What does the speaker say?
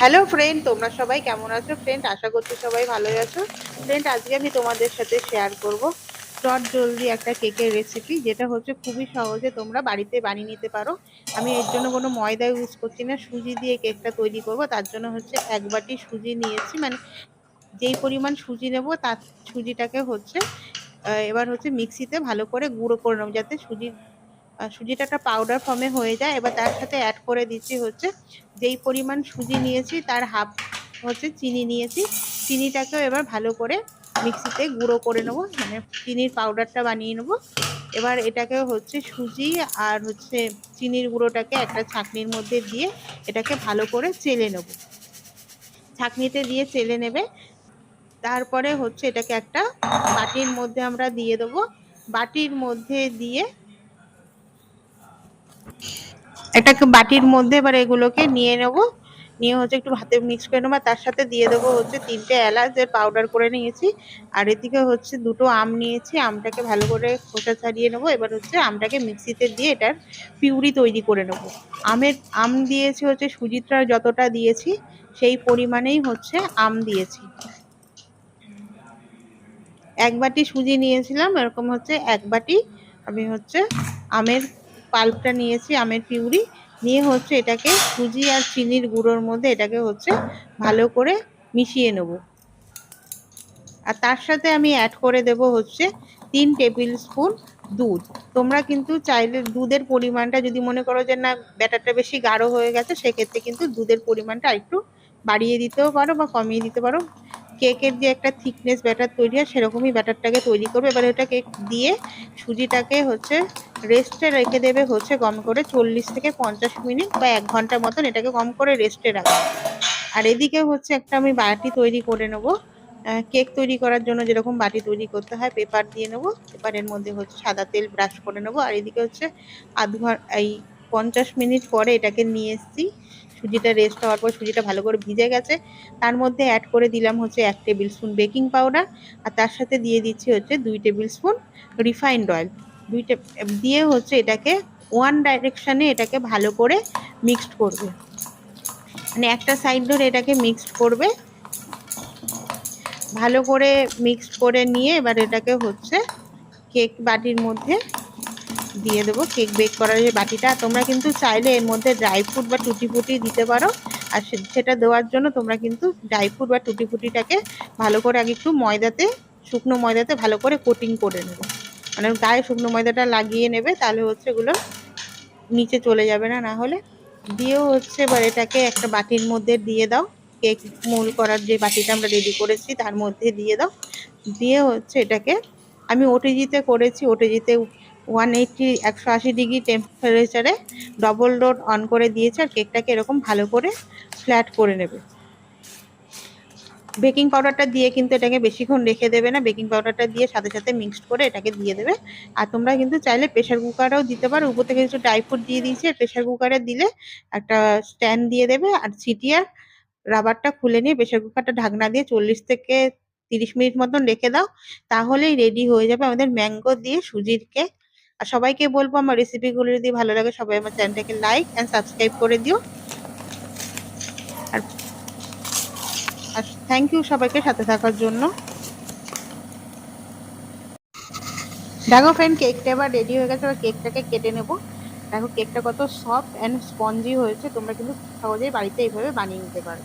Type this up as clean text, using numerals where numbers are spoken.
Hello friend, তোমরা সবাই কেমন আছো? ফ্রেন্ড, আশা করছি সবাই ভালোই আছো। ফ্রেন্ড, আজকে আমি তোমাদের সাথে শেয়ার করব চট জলদি একটা কেকের রেসিপি, যেটা হচ্ছে খুবই সহজে তোমরা বাড়িতে বানিয়ে নিতে পারো। আমি এর জন্য কোনো ময়দা ইউজ করছি না, সুজি দিয়ে কেকটা তৈরি করব। তার জন্য হচ্ছে 1 বাটি সুজি নিয়েছি, মানে যেই পরিমাণ সুজি নেব তার সুজিটাকে হচ্ছে এবার হচ্ছে মিক্সিতে ভালো করে গুঁড়ো করে নেবো, যাতে সুজিটা একটা পাউডার ফর্মে হয়ে যায়। এবার তার সাথে অ্যাড করে দিচ্ছি হচ্ছে যেই পরিমাণ সুজি নিয়েছি তার হাফ হচ্ছে চিনি নিয়েছি। চিনিটাকেও এবার ভালো করে মিক্সিতে গুঁড়ো করে নেবো, মানে চিনির পাউডারটা বানিয়ে নেবো। এবার এটাকে হচ্ছে সুজি আর হচ্ছে চিনির গুঁড়োটাকে একটা ছাঁকনির মধ্যে দিয়ে এটাকে ভালো করে চেলে নেবো। ছাঁকনিতে দিয়ে চেলে নেবে। তারপরে হচ্ছে এটাকে একটা বাটির মধ্যে আমরা দিয়ে দেবো। বাটির মধ্যে দিয়ে একটা বাটির মধ্যে এবার এগুলোকে নিয়ে নেব। নিয়ে হচ্ছে একটু ভাতে মিক্স করে নেবো। তার সাথে দিয়ে দেবো হচ্ছে 3টে এলাচ পাউডার করে নিয়েছি। আর এদিকে হচ্ছে 2টো আম নিয়েছি, আমটাকে ভালো করে খোসা ছাড়িয়ে নেবো। এবার হচ্ছে আমটাকে মিক্সিতে দিয়ে এটার পিউরি তৈরি করে নেব। আম দিয়েছি হচ্ছে সুজিটা যতটা দিয়েছি সেই পরিমাণেই হচ্ছে আম দিয়েছি। 1 বাটি সুজি নিয়েছিলাম, এরকম হচ্ছে 1 বাটি আমি হচ্ছে আমের পাল্পটা নিয়েছি, আমের পিউরি নিয়ে হচ্ছে এটাকে সুজি আর চিনির গুঁড়োর মধ্যে এটাকে হচ্ছে ভালো করে মিশিয়ে নেব। আর তার সাথে আমি অ্যাড করে দেব হচ্ছে 3 টেবিল স্পুন দুধ। তোমরা কিন্তু চাইলে দুধের পরিমাণটা যদি মনে করো যে না ব্যাটারটা বেশি গাঢ় হয়ে গেছে, সেক্ষেত্রে কিন্তু দুধের পরিমাণটা একটু বাড়িয়ে দিতেও পারো বা কমিয়ে দিতে পারো। কেকের যে একটা থিকনেস ব্যাটার তৈরি হয় সেরকমই ব্যাটারটাকে তৈরি করবে। এবার এটা কেক দিয়ে সুজিটাকে হচ্ছে রেস্টে রেখে দেবে হচ্ছে কম করে 40 থেকে 50 মিনিট বা 1 ঘন্টা মতন এটাকে কম করে রেস্টে রাখবে। আর এদিকে হচ্ছে একটা আমি বাটি তৈরি করে নেবো। কেক তৈরি করার জন্য যেরকম বাটি তৈরি করতে হয়, পেপার দিয়ে নেবো। পেপারের মধ্যে হচ্ছে সাদা তেল ব্রাশ করে নেবো। আর এদিকে হচ্ছে এই 50 মিনিট পরে এটাকে নিয়ে এসেছি। সুজিটা রেস্ট হওয়ার পর সুজিটা ভালো করে ভিজে গেছে। তার মধ্যে অ্যাড করে দিলাম হচ্ছে 1 টেবিল স্পুন বেকিং পাউডার। আর তার সাথে দিয়ে দিচ্ছি হচ্ছে 2 টেবিল স্পুন রিফাইন্ড অয়েল। দুইটা দিয়ে হচ্ছে এটাকে ওয়ান ডাইরেকশনে এটাকে ভালো করে মিক্সড করবে, মানে একটা সাইড ধরে এটাকে মিক্সড করবে। ভালো করে মিক্সড করে নিয়ে এবার এটাকে হচ্ছে কেক বাটির মধ্যে দিয়ে দেবো। কেক বেক করার যে বাটিটা, তোমরা কিন্তু চাইলে এর মধ্যে ড্রাই ফ্রুট বা টুটি ফুটি দিতে পারো। আর সেটা দেওয়ার জন্য তোমরা কিন্তু ড্রাই ফ্রুট বা টুটি ফুটিটাকে ভালো করে আগে একটু শুকনো ময়দাতে ভালো করে কোটিং করে নেবে, মানে গায়ে শুকনো ময়দাটা লাগিয়ে নেবে, তাহলে হচ্ছে এগুলো নিচে চলে যাবে না। না হলে দিয়েও হচ্ছে এবার এটাকে একটা বাটির মধ্যে দিয়ে দাও। কেক মোল করার যে বাটিটা আমরা রেডি করেছি তার মধ্যে দিয়ে দাও। দিয়ে হচ্ছে এটাকে আমি ওটিজিতে করেছি। ওটিজিতে 180 ডিগ্রি টেম্পারেচারে ডবল ডোর অন করে দিয়েছে। আর কেকটাকে এরকম ভালো করে ফ্ল্যাট করে নেবে। বেকিং পাউডারটা দিয়ে কিন্তু এটাকে বেশিক্ষণ রেখে দেবে না, বেকিং পাউডারটা দিয়ে সাথে সাথে মিক্সড করে এটাকে দিয়ে দেবে। আর তোমরা কিন্তু চাইলে প্রেশার কুকারেও দিতে পারো। উপর থেকে কিছু ড্রাই ফ্রুট দিয়ে দিয়েছি। প্রেশার কুকারে দিলে একটা স্ট্যান্ড দিয়ে দেবে, আর সিটি আর রাবারটা খুলে নিয়ে প্রেশার কুকারটা ঢাকনা দিয়ে 40 থেকে 30 মিনিট মতন রেখে দাও। তাহলেই রেডি হয়ে যাবে আমাদের ম্যাঙ্গো দিয়ে সুজির কেক। আর সবাইকে বলবো আমার রেসিপিগুলো যদি ভালো লাগে সবাই আমার চ্যানেলটাকে লাইক অ্যান্ড সাবস্ক্রাইব করে দিও। আর আর থ্যাংক ইউ সবাইকে সাথে থাকার জন্য। দেখো ফ্রেন্ড, কেকটা এবার রেডি হয়ে গেছে। এবার কেকটাকে কেটে নেবো। দেখো কেকটা কত সফট অ্যান্ড স্পঞ্জি হয়েছে। তোমরা কিন্তু সহজেই বাড়িতে এইভাবে বানিয়ে নিতে পারো।